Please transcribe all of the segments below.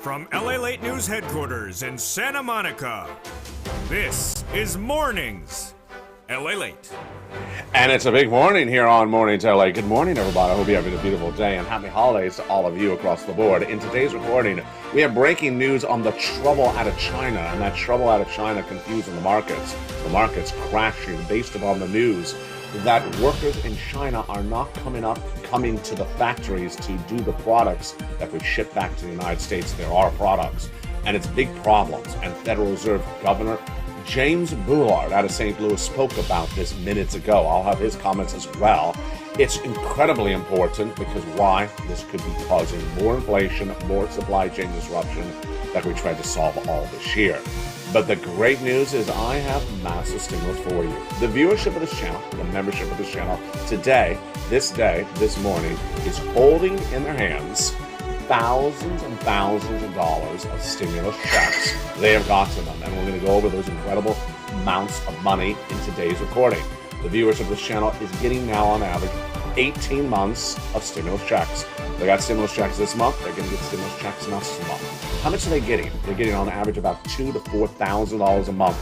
From LALATE News headquarters in Santa Monica, this is Mornings, LALATE. And it's a big morning here on Mornings LA. Good morning, everybody. I hope you're having a beautiful day, and happy holidays to all of you across the board. In today's recording, we have breaking news on the trouble out of China, and that trouble out of China confusing the markets. The markets crashing based upon the news that workers in China are not coming to the factories to do the products that we ship back to the United States. There are products, and it's big problems. And Federal Reserve Governor James Bullard out of St. Louis spoke about this minutes ago. I'll have his comments as well. It's incredibly important because why? This could be causing more inflation, more supply chain disruption that we tried to solve all this year. But the great news is I have massive stimulus for you. The viewership of this channel, the membership of this channel, today, this morning, is holding in their hands thousands and thousands of dollars of stimulus checks. They have gotten them, and we're going to go over those incredible amounts of money in today's recording. The viewers of this channel is getting now on average 18 months of stimulus checks. They got stimulus checks this month. They're going to get stimulus checks next month. How much are they getting? They're getting on average about $2,000 to $4,000 a month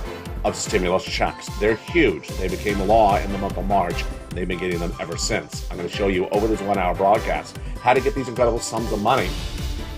of stimulus checks. They're huge. They became law in the month of March. They've been getting them ever since. I'm going to show you over this 1 hour broadcast how to get these incredible sums of money.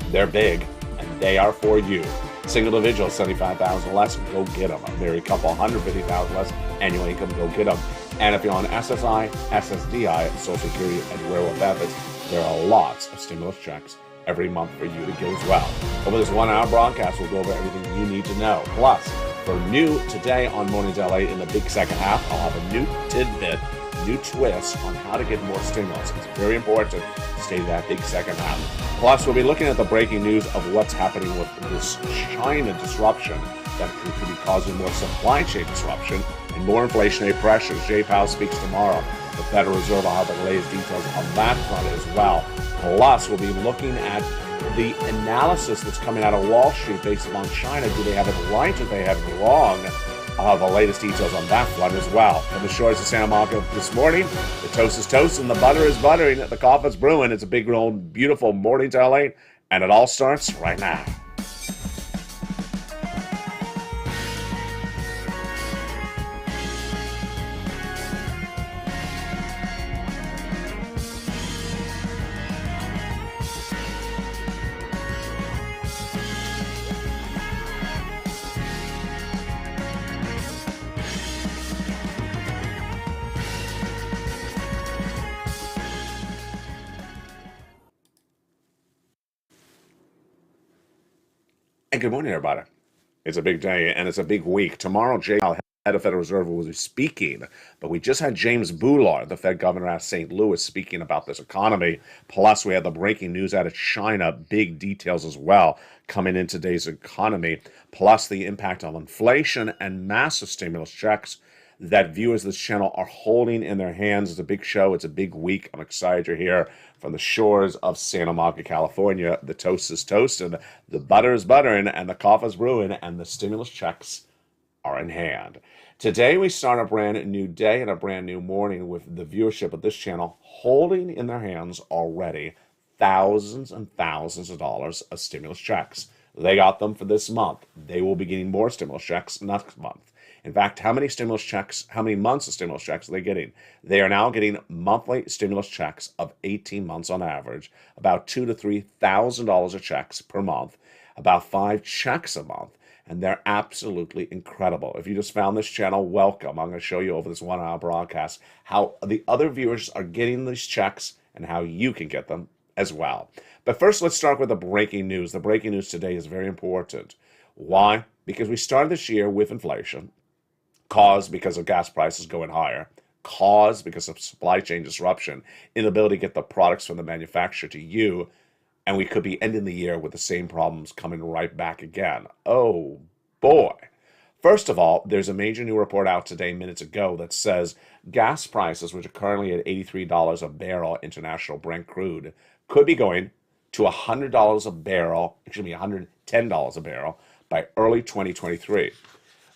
They're big, and they are for you. Single individual, $75,000 less, go get them. A married couple, $150,000 less annual income, go get them. And if you're on SSI, SSDI, Social Security, and rural benefits, there are lots of stimulus checks every month for you to get as well. Over this 1 hour broadcast, we'll go over everything you need to know. Plus, for new today on Mornings LA in the big second half, I'll have a new tidbit, new twist on how to get more stimulus. It's very important to stay to that big second half. Plus, we'll be looking at the breaking news of what's happening with this China disruption that could be causing more supply chain disruption and more inflationary pressures. Jay Powell speaks tomorrow. The Federal Reserve, I'll have the latest details on that front as well. Plus, we'll be looking at the analysis that's coming out of Wall Street based upon China. Do they have it right or do they have it wrong? I'll have the latest details on that front as well. From the shores of Santa Monica this morning, the toast is toasting, the butter is buttering, the coffee's brewing. It's a big, old, beautiful morning to LA, and it all starts right now. And good morning, everybody. It's a big day, and it's a big week. Tomorrow, Jay Powell, head of Federal Reserve, will be speaking, but we just had James Bullard, the Fed governor out of St. Louis, speaking about this economy. Plus, we had the breaking news out of China, big details as well, coming in today's economy, plus the impact on inflation and massive stimulus checks that viewers of this channel are holding in their hands. It's a big show. It's a big week. I'm excited you're here from the shores of Santa Monica, California. The toast is toasted, the butter is buttering, and the coffee is brewing, and the stimulus checks are in hand. Today, we start a brand new day and a brand new morning with the viewership of this channel holding in their hands already thousands and thousands of dollars of stimulus checks. They got them for this month. They will be getting more stimulus checks next month. In fact, how many months of stimulus checks are they getting? They are now getting monthly stimulus checks of 18 months on average, about $2,000 to $3,000 of checks per month, about 5 checks a month, and they're absolutely incredible. If you just found this channel, welcome. I'm going to show you over this 1 hour broadcast how the other viewers are getting these checks and how you can get them as well. But first, let's start with the breaking news. The breaking news today is very important. Why? Because we started this year with inflation, caused because of gas prices going higher, caused because of supply chain disruption, inability to get the products from the manufacturer to you, and we could be ending the year with the same problems coming right back again. Oh, boy. First of all, there's a major new report out today, minutes ago, that says gas prices, which are currently at $83 a barrel, international Brent crude, could be going to $100 a barrel, $110 a barrel by early 2023.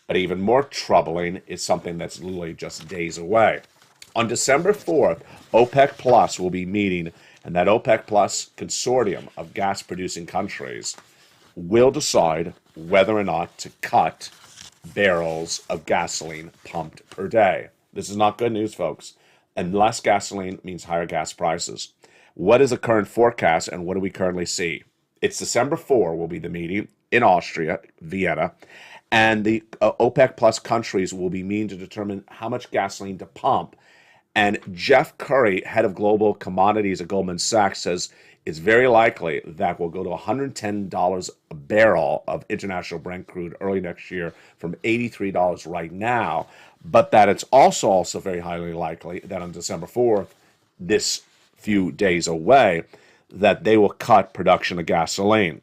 But even more troubling is something that's literally just days away. On December 4th, OPEC Plus will be meeting, and that OPEC Plus consortium of gas-producing countries will decide whether or not to cut barrels of gasoline pumped per day. This is not good news, folks. And less gasoline means higher gas prices. What is the current forecast and what do we currently see? It's December 4 will be the meeting in Austria, Vienna, and the OPEC plus countries will be meeting to determine how much gasoline to pump. And Jeff Curry, head of global commodities at Goldman Sachs, says it's very likely that we'll go to $110 a barrel of international Brent crude early next year from $83 right now, but that it's also very highly likely that on December 4th, this few days away, that they will cut production of gasoline.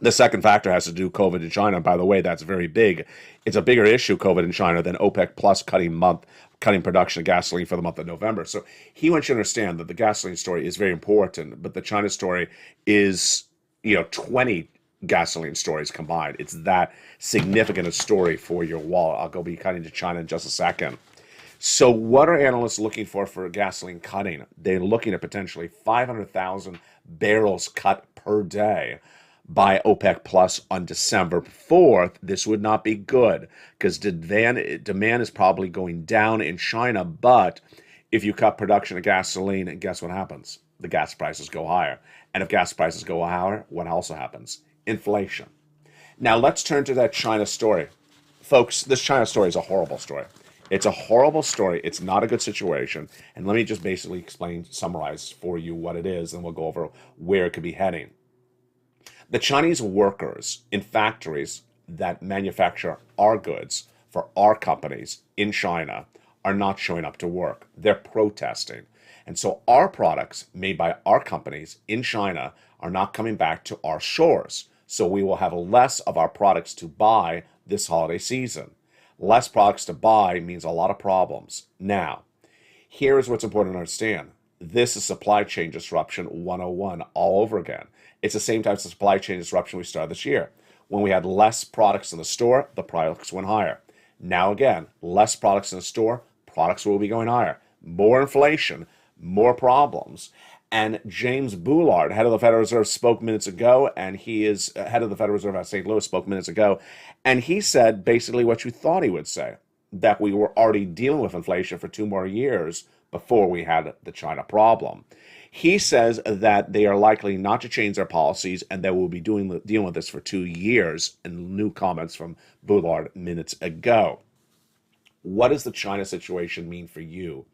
The second factor has to do with COVID in China. By the way, that's very big. It's a bigger issue, COVID in China, than OPEC plus cutting production of gasoline for the month of November. So he wants you to understand that the gasoline story is very important, but the China story is, 20 gasoline stories combined. It's that significant a story for your wallet. I'll go be cutting to China in just a second. So what are analysts looking for gasoline cutting? They're looking at potentially 500,000 barrels cut per day by OPEC Plus on December 4th. This would not be good because demand is probably going down in China. But if you cut production of gasoline, guess what happens? The gas prices go higher. And if gas prices go higher, what also happens? Inflation. Now let's turn to that China story. Folks, this China story is a horrible story. It's a horrible story. It's not a good situation. And let me just basically summarize for you what it is, and we'll go over where it could be heading. The Chinese workers in factories that manufacture our goods for our companies in China are not showing up to work. They're protesting. And so our products made by our companies in China are not coming back to our shores. So we will have less of our products to buy this holiday season. Less products to buy means a lot of problems. Now, here's what's important to understand. This is supply chain disruption 101 all over again. It's the same type of supply chain disruption we started this year. When we had less products in the store, the products went higher. Now again, less products in the store, products will be going higher. More inflation, more problems. And James Bullard, head of the Federal Reserve, spoke minutes ago, and he is head of the Federal Reserve at St. Louis, spoke minutes ago, and he said basically what you thought he would say, that we were already dealing with inflation for 2 more years before we had the China problem. He says that they are likely not to change their policies and that we'll be dealing with this for 2 years, and new comments from Bullard minutes ago. What does the China situation mean for you?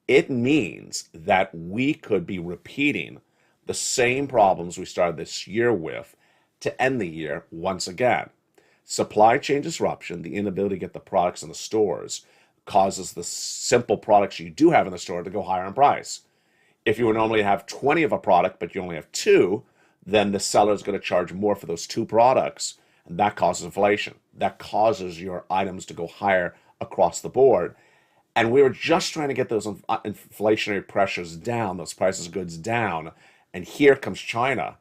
It means that we could be repeating the same problems we started this year with to end the year once again. Supply chain disruption, the inability to get the products in the stores, causes the simple products you do have in the store to go higher in price. If you would normally have 20 of a product, but you only have 2, then the seller is going to charge more for those 2 products, and that causes inflation. That causes your items to go higher across the board. And we were just trying to get those inflationary pressures down, those prices of goods down, and here comes China,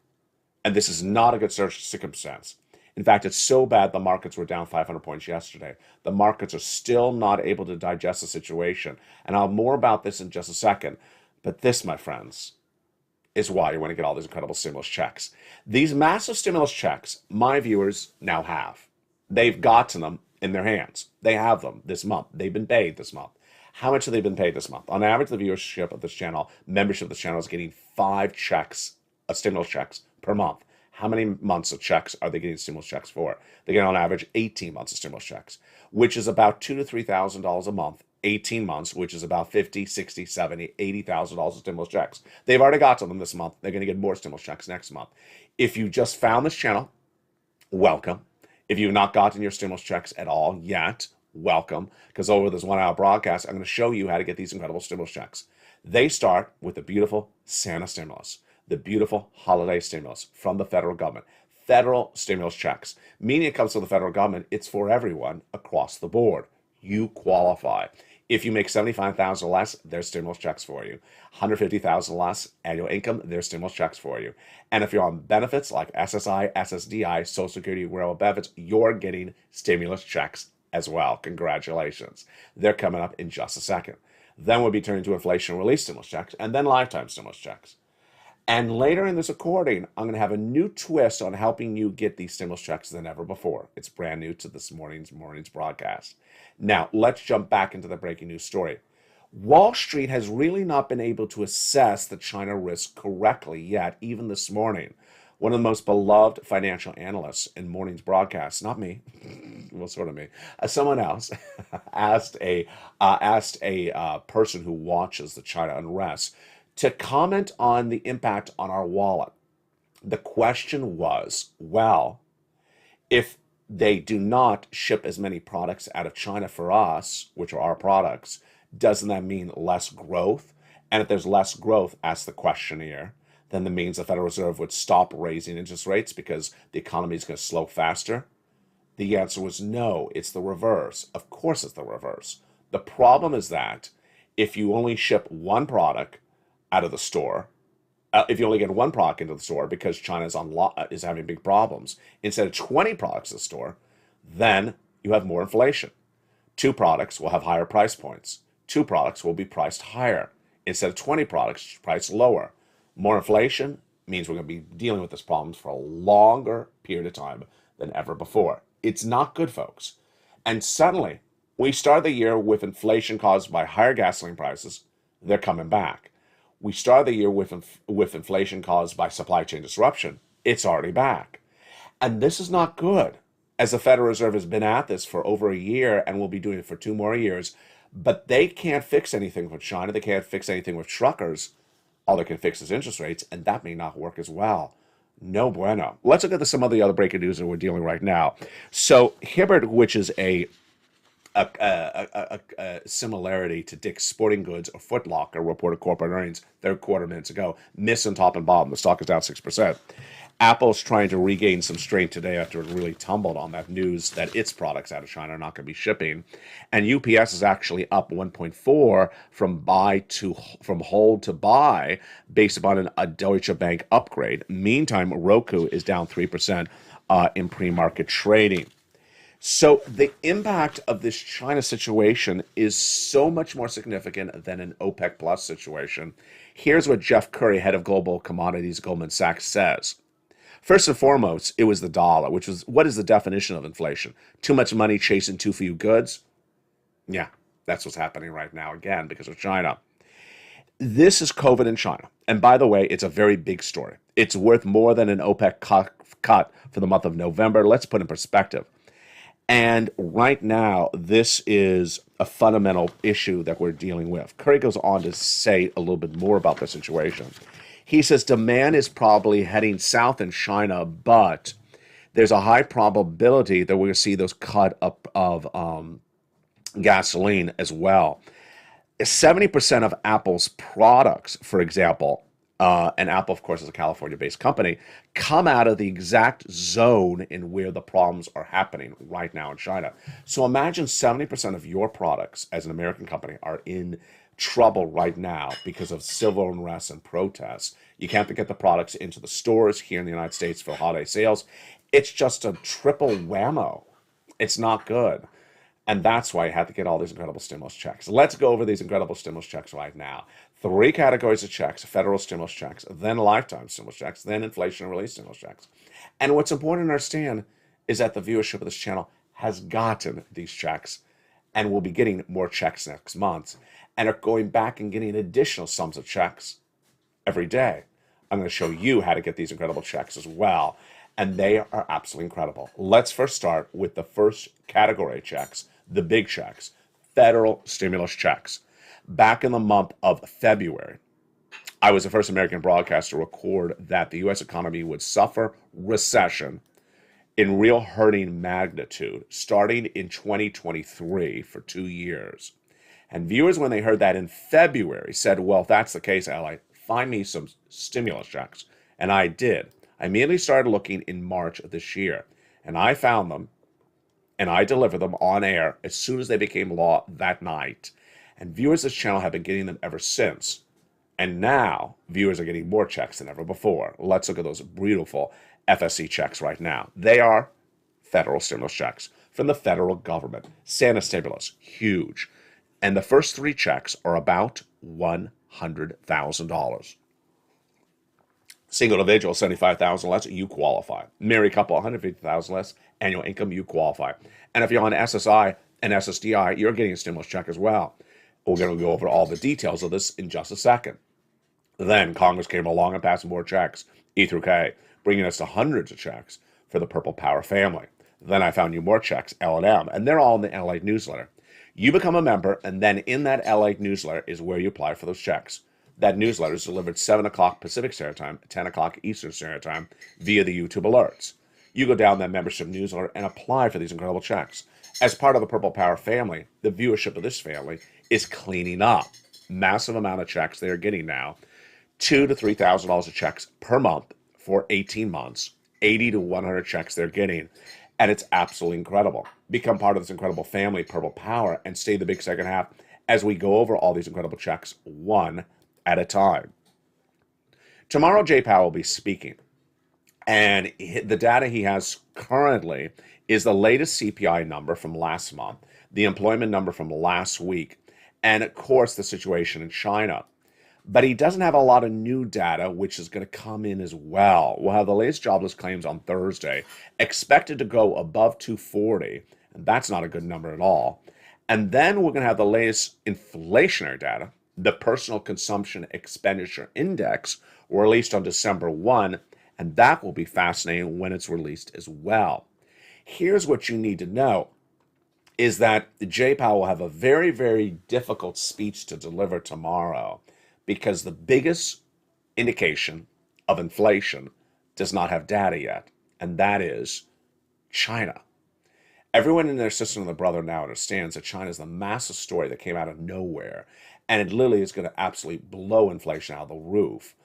and this is not a good circumstance. In fact, it's so bad the markets were down 500 points yesterday. The markets are still not able to digest the situation, and I'll have more about this in just a second. But this, my friends, is why you want to get all these incredible stimulus checks. These massive stimulus checks, my viewers now have. They've gotten them in their hands. They have them this month. They've been paid this month. How much have they been paid this month? On average, the viewership of this channel, membership of this channel is getting 5 checks, stimulus checks per month. How many months of checks are they getting stimulus checks for? They get on average 18 months of stimulus checks, which is about $2,000 to $3,000 a month. 18 months, which is about $50,000, $60,000, $70,000, $80,000 of stimulus checks. They've already got to them this month. They're going to get more stimulus checks next month. If you just found this channel, welcome. If you've not gotten your stimulus checks at all yet, welcome. Because over this 1-hour broadcast, I'm going to show you how to get these incredible stimulus checks. They start with the beautiful Santa stimulus, the beautiful holiday stimulus from the federal government. Federal stimulus checks. Meaning it comes from the federal government, it's for everyone across the board. You qualify. If you make $75,000 or less, there's stimulus checks for you. $150,000 less annual income, there's stimulus checks for you. And if you're on benefits like SSI, SSDI, Social Security, rural benefits, you're getting stimulus checks as well. Congratulations. They're coming up in just a second. Then we'll be turning to inflation relief stimulus checks and then lifetime stimulus checks. And later in this recording, I'm going to have a new twist on helping you get these stimulus checks than ever before. It's brand new to this morning's broadcast. Now, let's jump back into the breaking news story. Wall Street has really not been able to assess the China risk correctly yet, even this morning. One of the most beloved financial analysts in morning's broadcast, not me, well, sort of me, someone else, asked a person who watches the China unrest to comment on the impact on our wallet. The question was, well, if they do not ship as many products out of China for us, which are our products, doesn't that mean less growth? And if there's less growth, asked the questionnaire, then that means the Federal Reserve would stop raising interest rates because the economy is going to slow faster? The answer was no, it's the reverse. Of course it's the reverse. The problem is that if you only ship one product out of the store, if you only get one product into the store because China is having big problems, instead of 20 products in the store, then you have more inflation. 2 products will have higher price points. 2 products will be priced higher. Instead of 20 products, priced lower. More inflation means we're going to be dealing with this problem for a longer period of time than ever before. It's not good, folks. And suddenly, we start the year with inflation caused by higher gasoline prices. They're coming back. We start the year with inflation caused by supply chain disruption. It's already back. And this is not good, as the Federal Reserve has been at this for over a year and will be doing it for 2 more years. But they can't fix anything with China. They can't fix anything with truckers. All they can fix is interest rates, and that may not work as well. No bueno. Let's look at some of the other breaking news that we're dealing right now. So Hibbert, which is a similarity to Dick's Sporting Goods or Foot Locker, reported corporate earnings 3/4 minutes ago, miss on top and bottom. The stock is down 6%. Apple's trying to regain some strength today after it really tumbled on that news that its products out of China are not going to be shipping. And UPS is actually up 1.4 from hold to buy based upon a Deutsche Bank upgrade. Meantime, Roku is down 3% in pre-market trading. So the impact of this China situation is so much more significant than an OPEC Plus situation. Here's what Jeff Curry, head of global commodities, Goldman Sachs, says. First and foremost, it was the dollar, which was, what is the definition of inflation? Too much money chasing too few goods? Yeah, that's what's happening right now again because of China. This is COVID in China. And by the way, it's a very big story. It's worth more than an OPEC cut for the month of November. Let's put it in perspective. And right now, this is a fundamental issue that we're dealing with. Curry goes on to say a little bit more about the situation. He says demand is probably heading south in China, but there's a high probability that we're going to see those cut up of gasoline as well. 70% of Apple's products, for example, and Apple, of course, is a California-based company, come out of the exact zone in where the problems are happening right now in China. So imagine 70% of your products as an American company are in trouble right now because of civil unrest and protests. You can't get the products into the stores here in the United States for holiday sales. It's just a triple whammo. It's not good. And that's why I had to get all these incredible stimulus checks. Let's go over these incredible stimulus checks right now. 3 categories of checks: federal stimulus checks, then lifetime stimulus checks, then inflation relief stimulus checks. And what's important to understand is that the viewership of this channel has gotten these checks and will be getting more checks next month and are going back and getting additional sums of checks every day. I'm going to show you how to get these incredible checks as well. And they are absolutely incredible. Let's first start with the first category of checks, the big checks, federal stimulus checks. Back in the month of February, I was the first American broadcaster to record that the U.S. economy would suffer recession in real hurting magnitude starting in 2023 for 2 years. And viewers, when they heard that in February, said, well, if that's the case, Ally, find me some stimulus checks. And I did. I immediately started looking in March of this year, and I found them, and I delivered them on air as soon as they became law that night. And viewers of this channel have been getting them ever since. And now, viewers are getting more checks than ever before. Let's look at those beautiful FSC checks right now. They are federal stimulus checks from the federal government. Santa stimulus, huge. And the first 3 checks are about $100,000. Single individual, 75,000 less, you qualify. Married couple, 150,000 less annual income, you qualify. And if you're on SSI and SSDI, you're getting a stimulus check as well. We're going to go over all the details of this in just a second. Then Congress came along and passed more checks, E through K, bringing us to hundreds of checks for the Purple Power family. Then I found you more checks, L&M, and they're all in the LALATE newsletter. You become a member, and then in that LALATE newsletter is where you apply for those checks. That newsletter is delivered 7 o'clock Pacific Standard Time, 10 o'clock Eastern Standard Time via the YouTube alerts. You go down that membership newsletter and apply for these incredible checks. As part of the Purple Power family, the viewership of this family is cleaning up. Massive amount of checks they are getting now. $2,000 to $3,000 of checks per month for 18 months. 80 to 100 checks they're getting. And it's absolutely incredible. Become part of this incredible family, Purple Power, and stay the big second half as we go over all these incredible checks one at a time. Tomorrow, Jay Powell will be speaking. And the data he has currently is the latest CPI number from last month, the employment number from last week, and of course, the situation in China. But he doesn't have a lot of new data, which is going to come in as well. We'll have the latest jobless claims on Thursday, expected to go above 240, and that's not a good number at all. And then we're going to have the latest inflationary data, the Personal Consumption Expenditure Index, released on December 1, and that will be fascinating when it's released as well. Here's what you need to know, is that Jay Powell will have a very, very difficult speech to deliver tomorrow, because the biggest indication of inflation does not have data yet, and that is China. Everyone in their sister and their brother now understands that China is the massive story that came out of nowhere, and it literally is going to absolutely blow inflation out of the roof.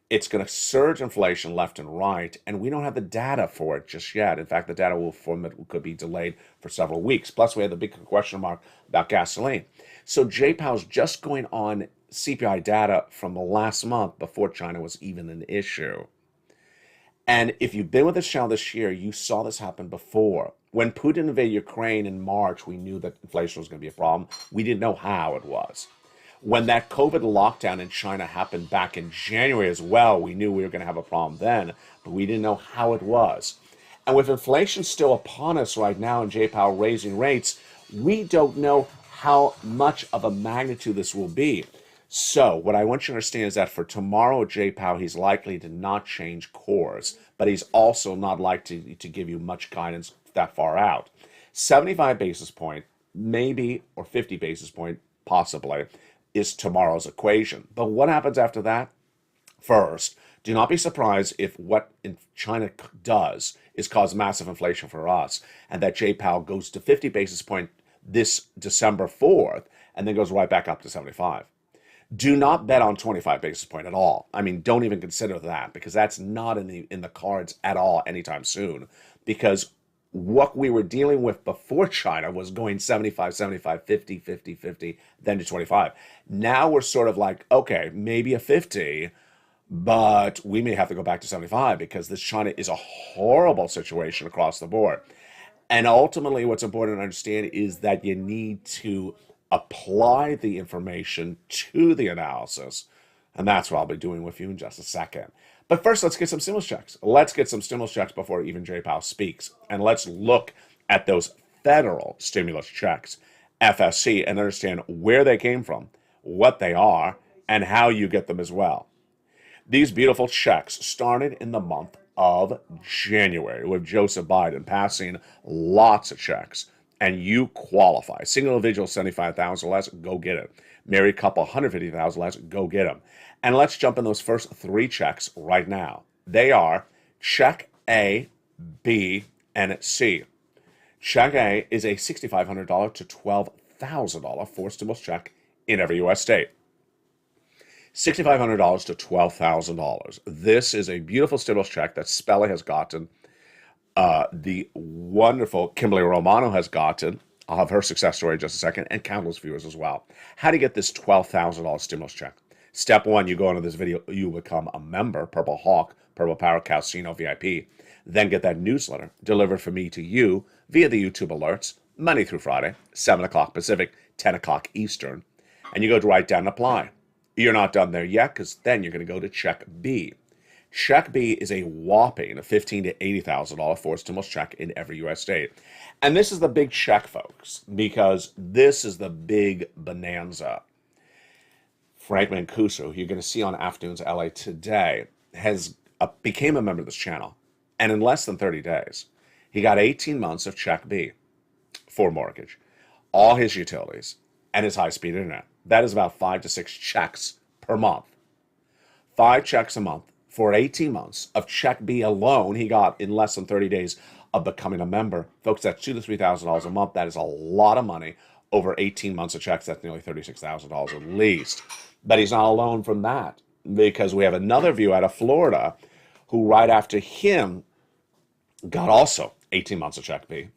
It's going to surge inflation left and right, and we don't have the data for it just yet. In fact, the data from it could be delayed for several weeks. Plus, we have the big question mark about gasoline. So Jay Powell's just going on CPI data from the last month before China was even an issue. And if you've been with this channel this year, you saw this happen before. When Putin invaded Ukraine in March, we knew that inflation was going to be a problem. We didn't know how it was. When that COVID lockdown in China happened back in January as well, we knew we were going to have a problem then, but we didn't know how it was. And with inflation still upon us right now and Jay Powell raising rates, we don't know how much of a magnitude this will be. So what I want you to understand is that for tomorrow, Jay Powell, he's likely to not change course, but he's also not likely to give you much guidance that far out. 75 basis point, maybe, or 50 basis point, possibly, is tomorrow's equation. But what happens after that? First, do not be surprised if what China does is cause massive inflation for us, and that Jay Powell goes to 50 basis point this December 4th, and then goes right back up to 75. Do not bet on 25 basis point at all. I mean, don't even consider that, because that's not in the cards at all anytime soon. Because what we were dealing with before China was going 75, 75, 50, 50, 50, then to 25. Now we're sort of like, okay, maybe a 50, but we may have to go back to 75 because this China is a horrible situation across the board. And ultimately, what's important to understand is that you need to apply the information to the analysis. And that's what I'll be doing with you in just a second. But first, let's get some stimulus checks. Let's get some stimulus checks before even Jay Powell speaks. And let's look at those federal stimulus checks, FSC, and understand where they came from, what they are, and how you get them as well. These beautiful checks started in the month of January with Joseph Biden passing lots of checks. And you qualify. Single individual, 75,000 less, go get it. Married couple, 150,000 less, go get them. And let's jump in those first three checks right now. They are check A, B, and C. Check A is a $6,500 to $12,000 for stimulus check in every U.S. state. $6,500 to $12,000. This is a beautiful stimulus check that Spelly has gotten. The wonderful Kimberly Romano has gotten. I'll have her success story in just a second, and countless viewers as well. How do you get this $12,000 stimulus check? Step one, you go into this video, you become a member, Purple Hawk, Purple Power Casino VIP. Then get that newsletter delivered from me to you via the YouTube alerts, Monday through Friday, 7 o'clock Pacific, 10 o'clock Eastern. And you go right down and apply. You're not done there yet, because then you're going to go to check B. Check B is a whopping $15,000 to $80,000 for a stimulus check in every U.S. state. And this is the big check, folks, because this is the big bonanza. Frank Mancuso, who you're going to see on Afternoons LA today, has became a member of this channel. And in less than 30 days, he got 18 months of Check B for mortgage, all his utilities, and his high-speed internet. That is about 5 to 6 checks per month. 5 checks a month for 18 months of Check B alone he got in less than 30 days of becoming a member. Folks, that's $2,000 to $3,000 a month. That is a lot of money. Over 18 months of checks, that's nearly $36,000 at least. But he's not alone from that, because we have another viewer out of Florida who right after him got also 18 months of Check B,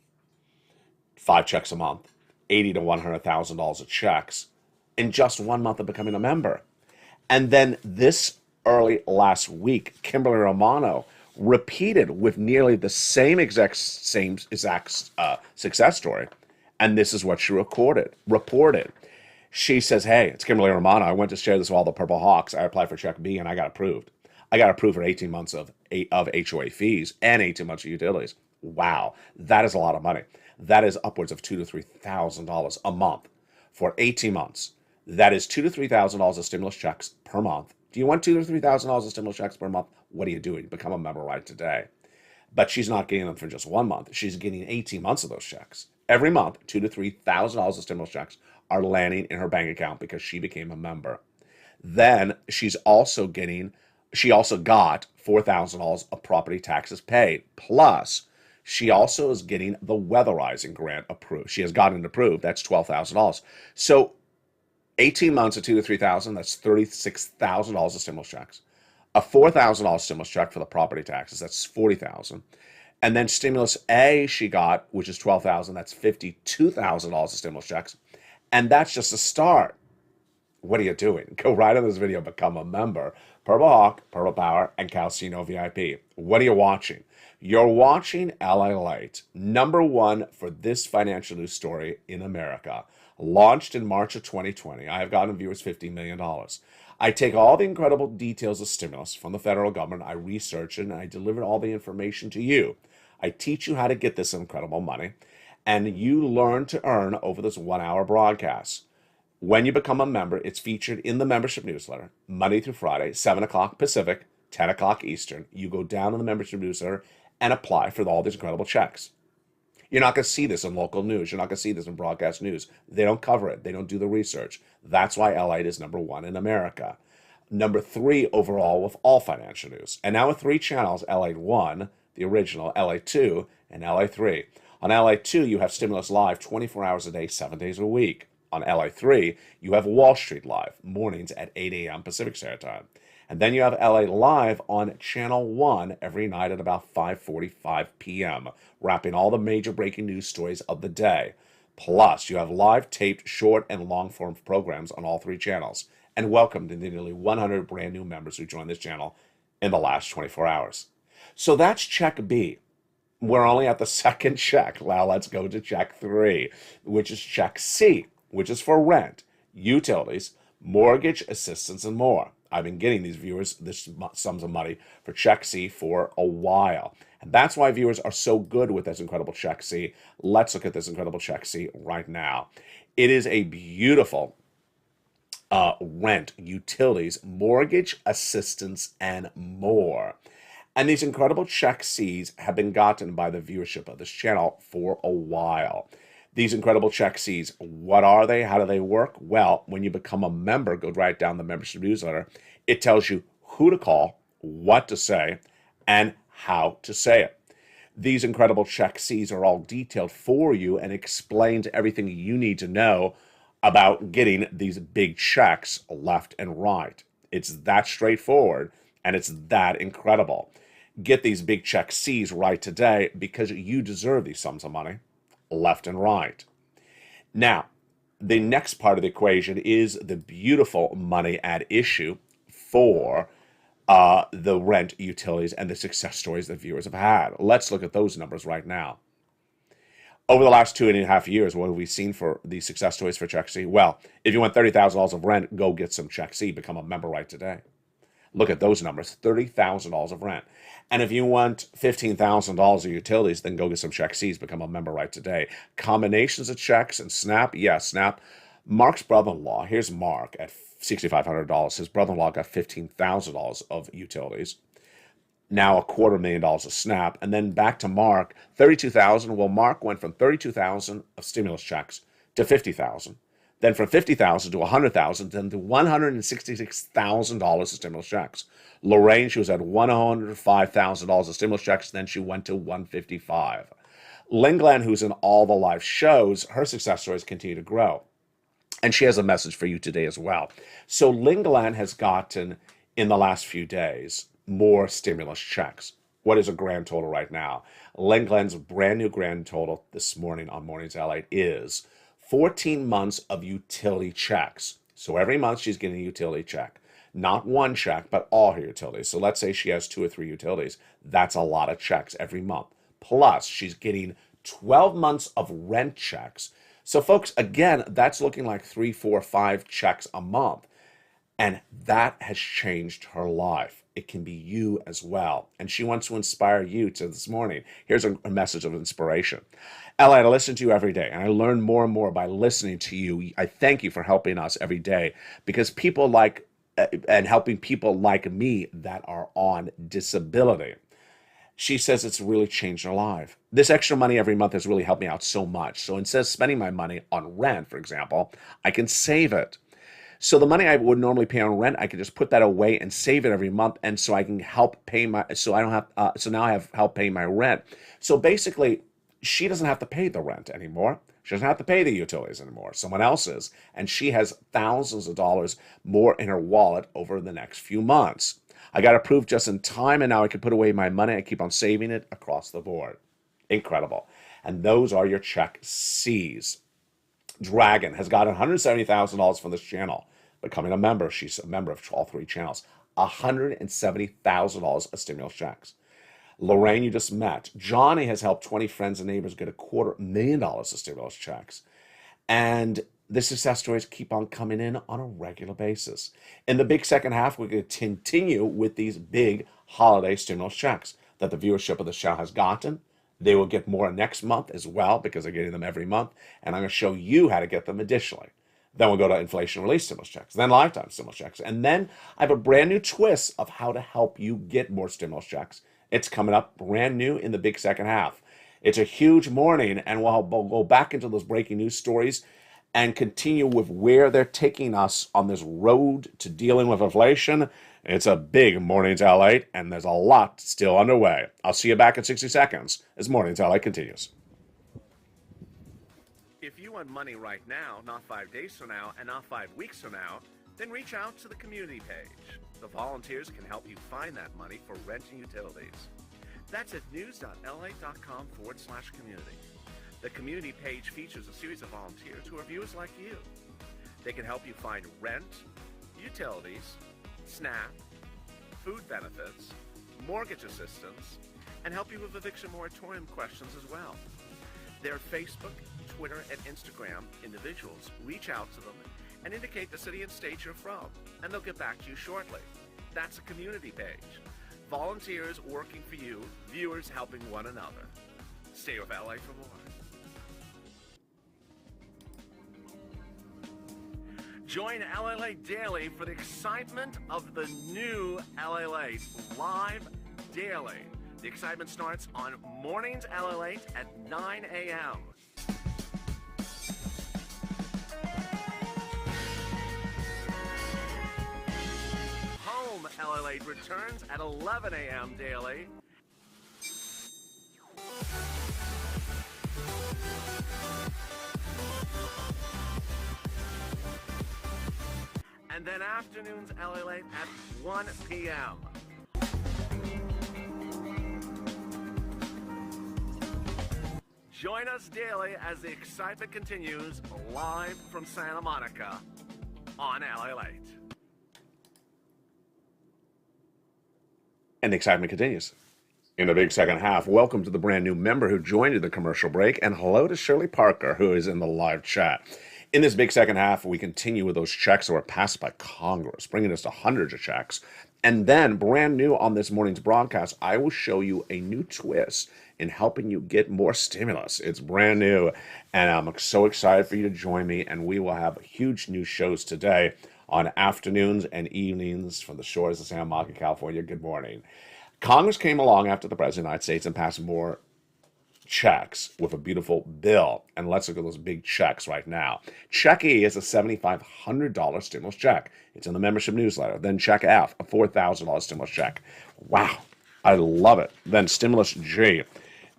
5 checks a month, $80,000 to $100,000 of checks in just 1 month of becoming a member. And then this early last week, Kimberly Romano repeated with nearly the same exact success story. And this is what she reported. She says, hey, it's Kimberly Romano. I went to share this with all the Purple Hawks. I applied for Check B and I got approved. I got approved for 18 months of HOA fees and 18 months of utilities. Wow, that is a lot of money. That is upwards of $2,000 to $3,000 a month for 18 months. That is $2,000 to $3,000 of stimulus checks per month. Do you want $2,000 to $3,000 of stimulus checks per month? What are you doing? Become a member right today. But she's not getting them for just 1 month. She's getting 18 months of those checks. Every month, $2,000 to $3,000 of stimulus checks are landing in her bank account because she became a member. Then she also got $4,000 of property taxes paid. Plus, she also is getting the weatherizing grant approved. She has gotten it approved. That's $12,000. So 18 months of $2,000 to $3,000, that's $36,000 of stimulus checks. A $4,000 stimulus check for the property taxes, that's $40,000. And then stimulus A she got, which is $12,000, that's $52,000 of stimulus checks. And that's just a start. What are you doing? Go right on this video, become a member. Purple Hawk, Purple Power, and Calcino VIP. What are you watching? You're watching LALATE, #1 for this financial news story in America. Launched in March of 2020, I have gotten viewers $50 million. I take all the incredible details of stimulus from the federal government, I research it, and I deliver all the information to you. I teach you how to get this incredible money, and you learn to earn over this 1-hour broadcast. When you become a member, it's featured in the membership newsletter, Monday through Friday, 7 o'clock Pacific, 10 o'clock Eastern. You go down in the membership newsletter and apply for all these incredible checks. You're not going to see this in local news. You're not going to see this in broadcast news. They don't cover it. They don't do the research. That's why LALATE is #1 in America. #3 overall with all financial news. And now with 3 channels, LALATE 1, the original, LALATE 2, and LALATE 3. On LALATE 2, you have Stimulus Live 24 hours a day, 7 days a week. On LALATE 3, you have Wall Street Live, mornings at 8 a.m. Pacific Standard Time. And then you have LALATE Live on Channel 1 every night at about 5:45 p.m., wrapping all the major breaking news stories of the day. Plus, you have live taped short and long form programs on all 3 channels. And welcome to the nearly 100 brand new members who joined this channel in the last 24 hours. So that's Check B. We're only at the second check. Now let's go to Check 3, which is Check C, which is for rent, utilities, mortgage assistance, and more. I've been getting these viewers this sums of money for Check C for a while. And that's why viewers are so good with this incredible Check C. Let's look at this incredible Check C right now. It is a beautiful rent, utilities, mortgage assistance, and more. And these incredible Check Cs have been gotten by the viewership of this channel for a while. These incredible Check Cs, what are they? How do they work? Well, when you become a member, go right down the membership newsletter. It tells you who to call, what to say, and how to say it. These incredible Check Cs are all detailed for you and explains everything you need to know about getting these big checks left and right. It's that straightforward, and it's that incredible. Get these big Check Cs right today because you deserve these sums of money left and right. Now, the next part of the equation is the beautiful money at issue for the rent, utilities, and the success stories that viewers have had. Let's look at those numbers right now. Over the last 2.5 years, what have we seen for the success stories for Check C? Well, if you want $30,000 of rent, go get some Check C. Become a member right today. Look at those numbers, $30,000 of rent. And if you want $15,000 of utilities, then go get some check C's, become a member right today. Combinations of checks and SNAP, yeah, SNAP. Mark's brother-in-law, here's Mark at $6,500. His brother-in-law got $15,000 of utilities. Now $250,000 of SNAP, and then back to Mark, 32,000. Well, Mark went from 32,000 of stimulus checks to 50,000, then from 50,000 to 100,000, then to $166,000 of stimulus checks. Lorraine, she was at $105,000 of stimulus checks, then she went to 155. Lynn Glenn, who's in all the live shows, her success stories continue to grow. And she has a message for you today as well. So Lynn Glenn has gotten, in the last few days, more stimulus checks. What is a grand total right now? Lynn Glenn's brand new grand total this morning on Mornings LA is 14 months of utility checks. So every month she's getting a utility check. Not one check, but all her utilities. So let's say she has 2 or 3 utilities. That's a lot of checks every month. Plus, she's getting 12 months of rent checks. So folks, again, that's looking like 3, 4, 5 checks a month. And that has changed her life. It can be you as well. And she wants to inspire you to this morning. Here's a message of inspiration. Ella, I listen to you every day, and I learn more and more by listening to you. I thank you for helping us every day, because people like, and helping people like me that are on disability. She says it's really changed her life. This extra money every month has really helped me out so much. So instead of spending my money on rent, for example, I can save it. So the money I would normally pay on rent, I can just put that away and save it every month, and so I can help pay my. So I don't have. So now I have help paying my rent. So basically, she doesn't have to pay the rent anymore. She doesn't have to pay the utilities anymore. Someone else is, and she has thousands of dollars more in her wallet over the next few months. I got approved just in time, and now I can put away my money. I keep on saving it across the board. Incredible. And those are your check C's. Dragon has gotten $170,000 from this channel. Becoming a member, she's a member of all 3 channels. $170,000 of stimulus checks. Lorraine, you just met. Johnny has helped 20 friends and neighbors get $250,000 of stimulus checks. And the success stories keep on coming in on a regular basis. In the big second half, we're going to continue with these big holiday stimulus checks that the viewership of the show has gotten. They will get more next month as well, because they're getting them every month. And I'm going to show you how to get them additionally. Then we'll go to inflation relief stimulus checks, then lifetime stimulus checks. And then I have a brand new twist of how to help you get more stimulus checks. It's coming up brand new in the big second half. It's a huge morning, and we'll go back into those breaking news stories and continue with where they're taking us on this road to dealing with inflation. It's a big Mornings LA, and there's a lot still underway. I'll see you back in 60 seconds as Mornings LA continues. If you want money right now, not 5 days from now, and not 5 weeks from now, then reach out to the community page. The volunteers can help you find that money for rent and utilities. That's at news.la.com/community. The community page features a series of volunteers who are viewers like you. They can help you find rent, utilities, SNAP, food benefits, mortgage assistance, and help you with eviction moratorium questions as well. Their Facebook, Twitter, and Instagram individuals reach out to them and indicate the city and state you're from, and they'll get back to you shortly. That's a community page. Volunteers working for you, viewers helping one another. Stay with LA for more. Join LALATE Daily for the excitement of the new LALATE live daily. The excitement starts on Mornings LALATE at 9 a.m. Home LALATE returns at 11 a.m. daily. And then afternoons LALATE at 1 p.m. Join us daily as the excitement continues live from Santa Monica on LALATE. And the excitement continues. In the big second half, welcome to the brand new member who joined in the commercial break, and hello to Shirley Parker, who is in the live chat. In this big second half, we continue with those checks that were passed by Congress, bringing us to hundreds of checks. And then, brand new on this morning's broadcast, I will show you a new twist in helping you get more stimulus. It's brand new, and I'm so excited for you to join me. And we will have huge new shows today on afternoons and evenings from the shores of Santa Monica, California. Good morning. Congress came along after the President of the United States and passed more checks with a beautiful bill. And let's look at those big checks right now. Check E is a $7,500 stimulus check. It's in the membership newsletter. Then Check F, a $4,000 stimulus check. Wow, I love it. Then Stimulus G,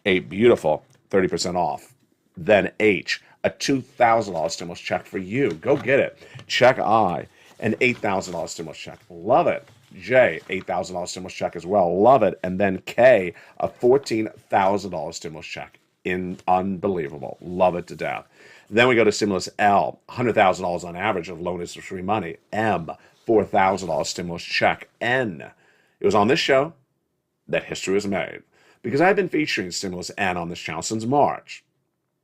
a beautiful 30% off. Then H, a $2,000 stimulus check for you. Go get it. Check I, an $8,000 stimulus check. Love it. J, $8,000 stimulus check as well. Love it. And then K, a $14,000 stimulus check. Unbelievable. Love it to death. Then we go to stimulus L, $100,000 on average of loan is free money. M, $4,000 stimulus check. N, it was on this show that history was made because I've been featuring stimulus N on this channel since March.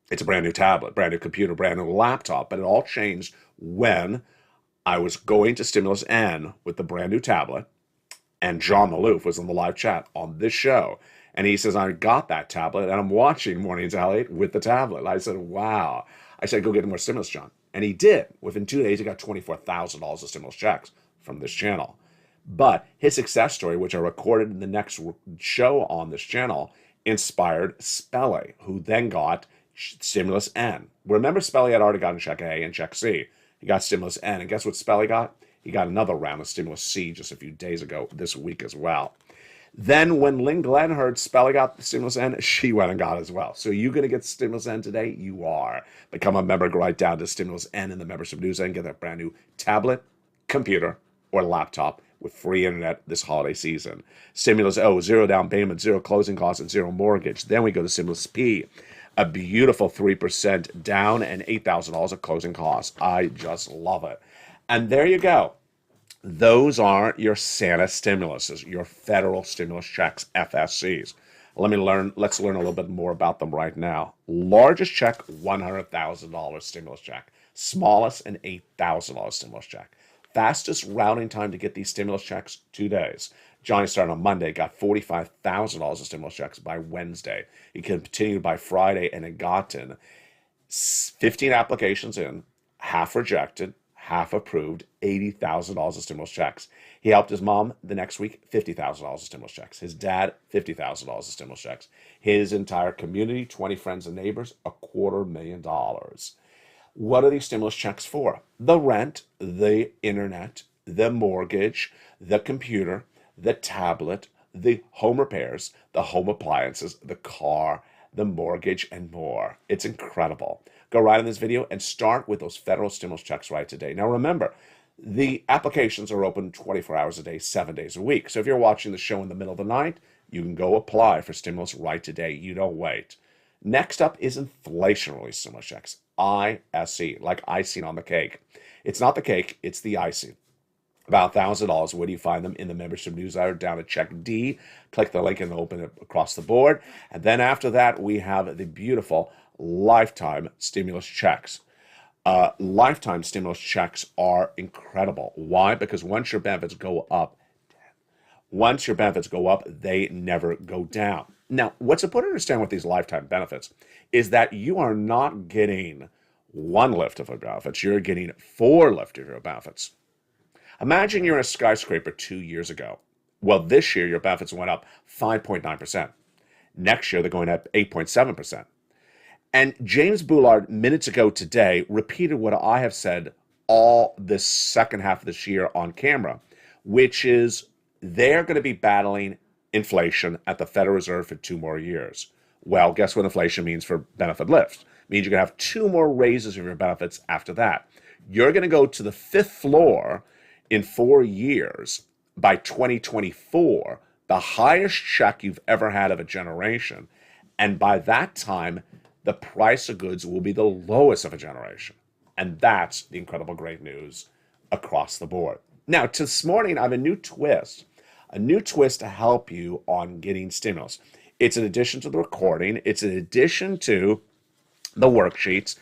It's a brand new tablet, brand new computer, brand new laptop, but it all changed when I was going to Stimulus N with the brand new tablet, and John Maloof was in the live chat on this show. And he says, I got that tablet, and I'm watching Mornings at LALATE with the tablet. I said, wow. I said, go get more stimulus, John. And he did. Within 2 days, he got $24,000 of stimulus checks from this channel. But his success story, which I recorded in the next show on this channel, inspired Spelly, who then got Stimulus N. Remember, Spelly had already gotten Check A and Check C. He got Stimulus N, and guess what Spelly got? He got another round of Stimulus C just a few days ago, this week as well. Then when Lynn Glenn heard Spelly got the Stimulus N, she went and got it as well. So you going to get Stimulus N today? You are. Become a member, go right down to Stimulus N in the membership news and get that brand new tablet, computer, or laptop with free internet this holiday season. Stimulus O, 0 down payment, 0 closing costs, and 0 mortgage. Then we go to Stimulus P, a beautiful 3% down and $8,000 of closing costs. I just love it. And there you go. Those are your Santa stimuluses, your federal stimulus checks, FSCs. Let's learn a little bit more about them right now. Largest check, $100,000 stimulus check. Smallest, an $8,000 stimulus check. Fastest routing time to get these stimulus checks, 2 days. Johnny started on Monday, got $45,000 of stimulus checks by Wednesday. He continued by Friday and had gotten 15 applications in, half rejected, half approved, $80,000 of stimulus checks. He helped his mom the next week, $50,000 of stimulus checks. His dad, $50,000 of stimulus checks. His entire community, 20 friends and neighbors, $250,000. What are these stimulus checks for? The rent, the internet, the mortgage, the computer, the tablet, the home repairs, the home appliances, the car, the mortgage, and more. It's incredible. Go right in this video and start with those federal stimulus checks right today. Now remember, the applications are open 24 hours a day, 7 days a week. So if you're watching the show in the middle of the night, you can go apply for stimulus right today. You don't wait. Next up is inflation relief stimulus checks, ISC, like icing on the cake. It's not the cake, it's the icing. About $1,000. Where do you find them? In the membership newsletter down at Check D. Click the link and open it across the board. And then after that, we have the beautiful lifetime stimulus checks. Lifetime stimulus checks are incredible. Why? Because once your benefits go up, they never go down. Now, what's important to understand with these lifetime benefits is that you are not getting one lift of your benefits. You're getting 4 lift of your benefits. Imagine you're in a skyscraper 2 years ago. Well, this year your benefits went up 5.9%. Next year they're going up 8.7%. And James Boulard, minutes ago today, repeated what I have said all this second half of this year on camera, which is they're going to be battling inflation at the Federal Reserve for 2 more years. Well, guess what inflation means for benefit lifts? It means you're going to have 2 more raises of your benefits after that. You're going to go to the 5th floor in 4 years. By 2024, the highest check you've ever had of a generation. And by that time, the price of goods will be the lowest of a generation. And that's the incredible great news across the board. Now, this morning, I have a new twist to help you on getting stimulus. It's in addition to the recording. It's in addition to the worksheets.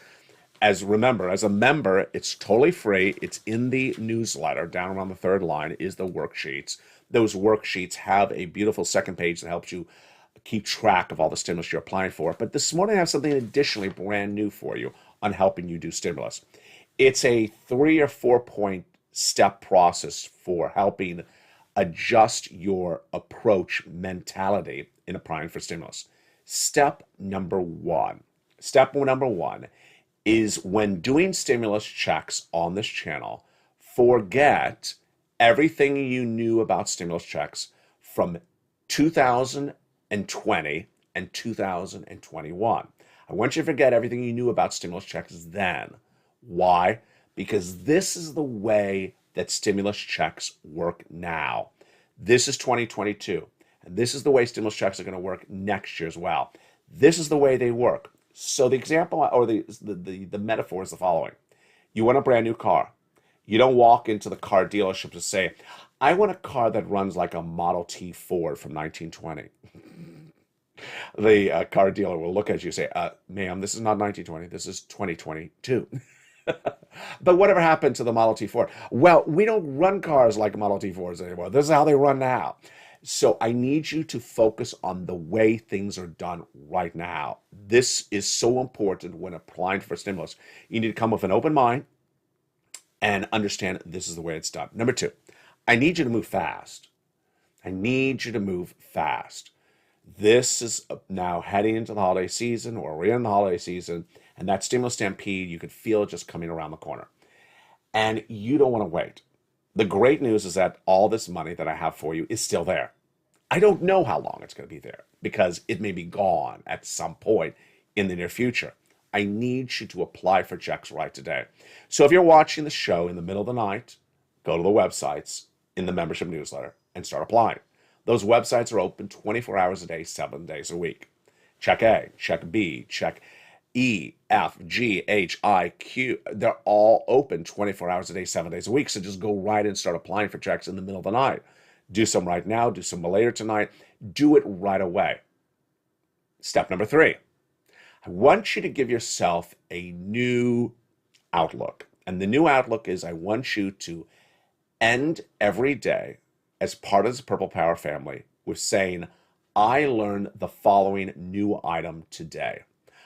Remember, as a member, it's totally free. It's in the newsletter. Down around the third line is the worksheets. those worksheets have a beautiful second page that helps you keep track of all the stimulus you're applying for. But this morning I have something additionally brand new for you on helping you do stimulus. It's a 3 or 4 point step process for helping adjust your approach mentality in applying for stimulus. Step number one is when doing stimulus checks on this channel, forget everything you knew about stimulus checks from 2020 and 2021. I want you to forget everything you knew about stimulus checks then. Why? Because this is the way that stimulus checks work now. This is 2022, and this is the way stimulus checks are going to work next year as well. This is the way they work. So the example or the metaphor is the following. You want a brand new car. You don't walk into the car dealership to say, I want a car that runs like a Model T Ford from 1920. The car dealer will look at you and say, ma'am, this is not 1920, this is 2022. But whatever happened to the Model T Ford? Well, we don't run cars like Model T Fords anymore. This is how they run now. So I need you to focus on the way things are done right now. This is so important when applying for stimulus. You need to come with an open mind and understand this is the way it's done. Number two, I need you to move fast. I need you to move fast. This is now heading into the holiday season, or we're in the holiday season, and that stimulus stampede, you could feel it just coming around the corner. And you don't want to wait. The great news is that all this money that I have for you is still there. I don't know how long it's going to be there because it may be gone at some point in the near future. I need you to apply for checks right today. So if you're watching the show in the middle of the night, go to the websites in the membership newsletter and start applying. Those websites are open 24 hours a day, 7 days a week. Check A, check B, check E, F, G, H, I, Q. They're all open 24 hours a day, 7 days a week. So just go right and start applying for checks in the middle of the night. Do some right now, do some later tonight. Do it right away. Step number three, I want you to give yourself a new outlook. And the new outlook is I want you to end every day as part of the Purple Power family with saying, I learned the following new item today.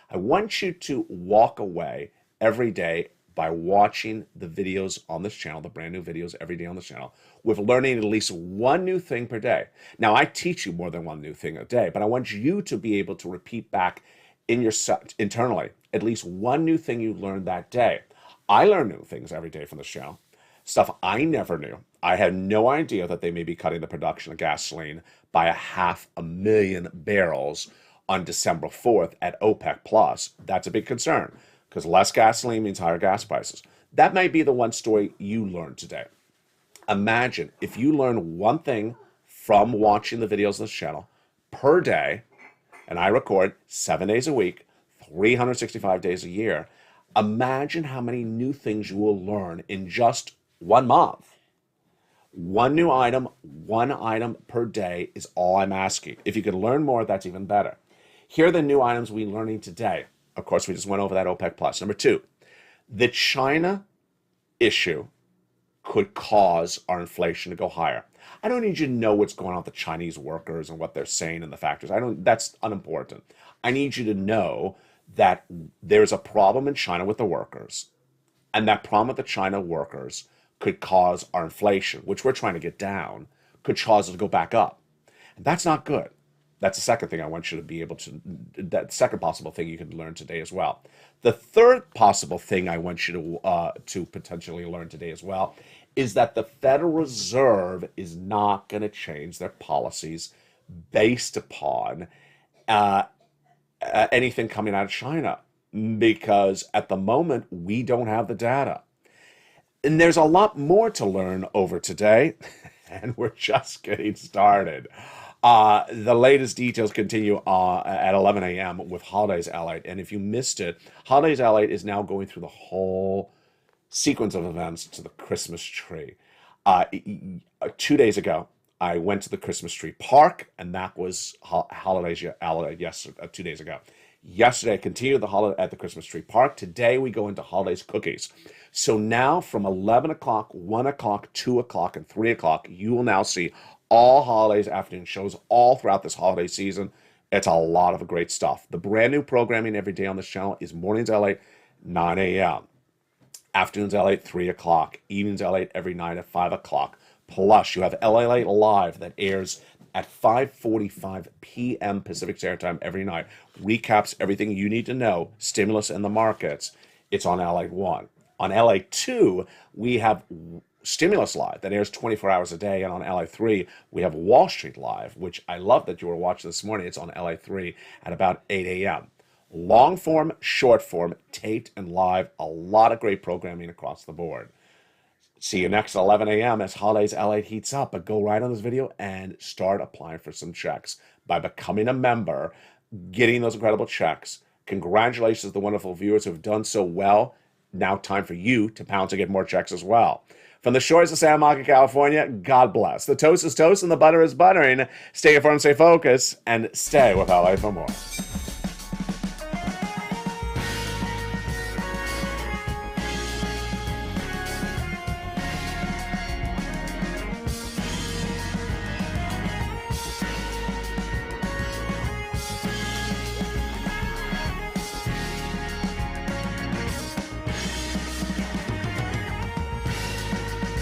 I want you to walk away every day by watching the videos on this channel, the brand new videos every day on this channel, with learning at least one new thing per day. Now, I teach you more than one new thing a day, but I want you to be able to repeat back in your internally at least one new thing you learned that day. I learn new things every day from this channel. Stuff I never knew. I had no idea that they may be cutting the production of gasoline by 500,000 barrels on December 4th at OPEC Plus. That's a big concern because less gasoline means higher gas prices. That might be the one story you learned today. Imagine if you learn one thing from watching the videos on this channel per day, and I record 7 days a week, 365 days a year. Imagine how many new things you will learn in just 1 month. One new item, one item per day is all I'm asking. If you could learn more, that's even better. Here are the new items we're learning today. Of course, we just went over that OPEC Plus. Number two, the China issue could cause our inflation to go higher. I don't need you to know what's going on with the Chinese workers and what they're saying and the factors. That's unimportant. I need you to know that there's a problem in China with the workers, and that problem with the China workers could cause our inflation, which we're trying to get down, could cause it to go back up. And that's not good. That's the second thing I want you to be able to, that second possible thing you can learn today as well. The third possible thing I want you to potentially learn today as well is that the Federal Reserve is not going to change their policies based upon anything coming out of China, because at the moment we don't have the data. And there's a lot more to learn over today, and we're just getting started. The latest details continue at 11 a.m. with Holidays LALATE. And if you missed it, Holidays LALATE is now going through the whole sequence of events to the Christmas tree. 2 days ago, I went to the Christmas tree park, and that was Holidays LALATE yesterday, 2 days ago. Yesterday, I continued the holiday at the Christmas tree park. Today, we go into Holidays cookies. So now from 11 o'clock, 1 o'clock, 2 o'clock, and 3 o'clock, you will now see all holidays afternoon shows all throughout this holiday season. It's a lot of great stuff. The brand new programming every day on this channel is Mornings LA, 9 a.m. Afternoons LA, 3 o'clock. Evenings LA every night at 5 o'clock. Plus, you have LALATE Live that airs at 5:45 p.m. Pacific Standard Time every night. Recaps everything you need to know, stimulus in the markets. It's on LA1. On LA2, we have Stimulus Live that airs 24 hours a day. And on LA3, we have Wall Street Live, which I love that you were watching this morning. It's on LA3 at about 8 a.m. Long form, short form, taped and live. A lot of great programming across the board. See you next at 11 a.m. as Holidays LA heats up. But go right on this video and start applying for some checks by becoming a member, getting those incredible checks. Congratulations to the wonderful viewers who have done so well. Now time for you to pounce and get more checks as well. From the shores of Santa Monica, California, God bless. The toast is toast and the butter is buttering. Stay informed, stay focused, and stay with LA for more.